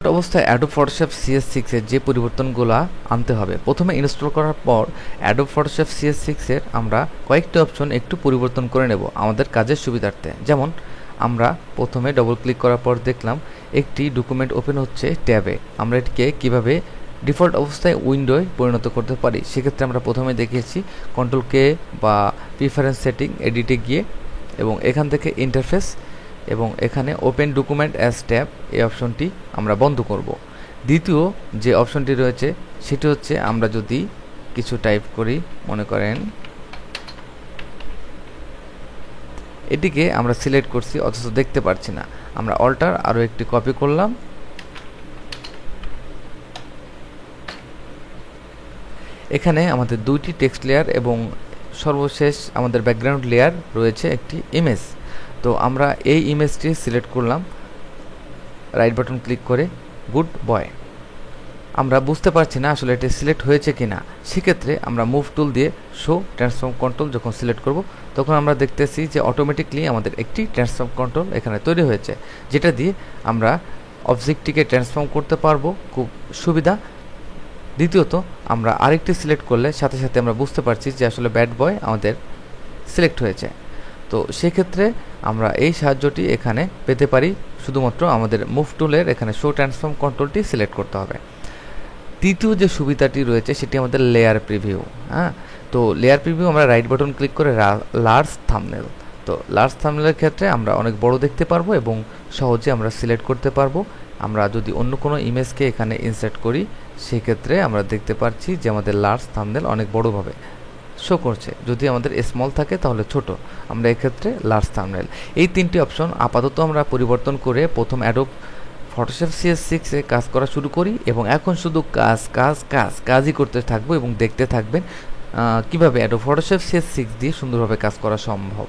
অবস্থায় Adobe Photoshop CS6 এর যে পরিবর্তনগুলো আনতে হবে, প্রথমে ইনস্টল করার পর অ্যাডোব ফটোশপ CS6 এর আমরা কয়েকটি অপশন একটু পরিবর্তন করে নেব আমাদের কাজের সুবিধার্থে। যেমন আমরা প্রথমে ডবল ক্লিক করার পর দেখলাম একটি ডকুমেন্ট ওপেন হচ্ছে ট্যাবে। আমরা এটিকে কিভাবে ডিফল্ট অবস্থায় উইন্ডোয় পরিণত করতে পারি, সেক্ষেত্রে আমরা প্রথমে দেখিয়েছি Ctrl+K বা প্রিফারেন্স সেটিং এডিটে গিয়ে এবং এখান থেকে ইন্টারফেস এবং এখানে ওপেন ডকুমেন্ট অ্যাজ ট্যাব এই অপশনটি আমরা বন্ধ করব। দ্বিতীয় যে অপশনটি রয়েছে সেটি হচ্ছে আমরা যদি কিছু টাইপ করি, মনে করেন এটিকে আমরা সিলেক্ট করছি অথচ দেখতে পাচ্ছি না, আমরা অল্টার আরও একটি কপি করলাম, এখানে আমাদের দুইটি টেক্সট লেয়ার এবং সর্বশেষ আমাদের ব্যাকগ্রাউন্ড লেয়ার রয়েছে একটি ইমেজ। তো আমরা এই ইমেজটি সিলেক্ট করলাম রাইট বাটন ক্লিক করে গুড বয়। আমরা বুঝতে পারছি না আসলে এটি সিলেক্ট হয়েছে কিনা, সেক্ষেত্রে আমরা মুভ টুল দিয়ে শো ট্রান্সফর্ম কন্ট্রোল যখন সিলেক্ট করব তখন আমরা দেখতেছি যে অটোমেটিকলি আমাদের একটি ট্রান্সফর্ম কন্ট্রোল এখানে তৈরি হয়েছে, যেটা দিয়ে আমরা অবজেক্টটিকে ট্রান্সফর্ম করতে পারবো খুব সুবিধা। দ্বিতীয়ত আমরা আরেকটি সিলেক্ট করলে সাথে সাথে আমরা বুঝতে পারছি যে আসলে ব্যাড বয় আমাদের সিলেক্ট হয়েছে। তো সেক্ষেত্রে আমরা এই সাহায্যটি এখানে পেতে পারি, শুধুমাত্র আমাদের মুভ টুলের এখানে শো ট্রান্সফর্ম কন্ট্রোলটি সিলেক্ট করতে হবে। তৃতীয় যে সুবিধাটি রয়েছে সেটি আমাদের লেয়ার প্রিভিউ। তো লেয়ার প্রিভিউ আমরা রাইট বাটন ক্লিক করে লার্জ থাম্বনেল, তো লার্জ থাম্বনেলের ক্ষেত্রে আমরা অনেক বড় দেখতে পারবো এবং সহজে আমরা সিলেক্ট করতে পারবো। আমরা যদি অন্য কোনো ইমেজকে এখানে ইনসার্ট করি সেক্ষেত্রে আমরা দেখতে পাচ্ছি যে আমাদের লার্জ থাম্বনেল অনেক বড়ভাবে শো করছে, যদি আমাদের স্মল থাকে তাহলে ছোট, আমরা এক্ষেত্রে লার্জ থাম্বনেল। এই তিনটি অপশন আপাতত আমরা পরিবর্তন করে প্রথম অ্যাডোব ফটোশপ CS6 এ কাজ করা শুরু করি এবং এখন শুধু কাজই করতে থাকবো এবং দেখতে থাকবেন কিভাবে অ্যাডোব ফটোশপ CS6 দিয়ে সুন্দরভাবে কাজ করা সম্ভব।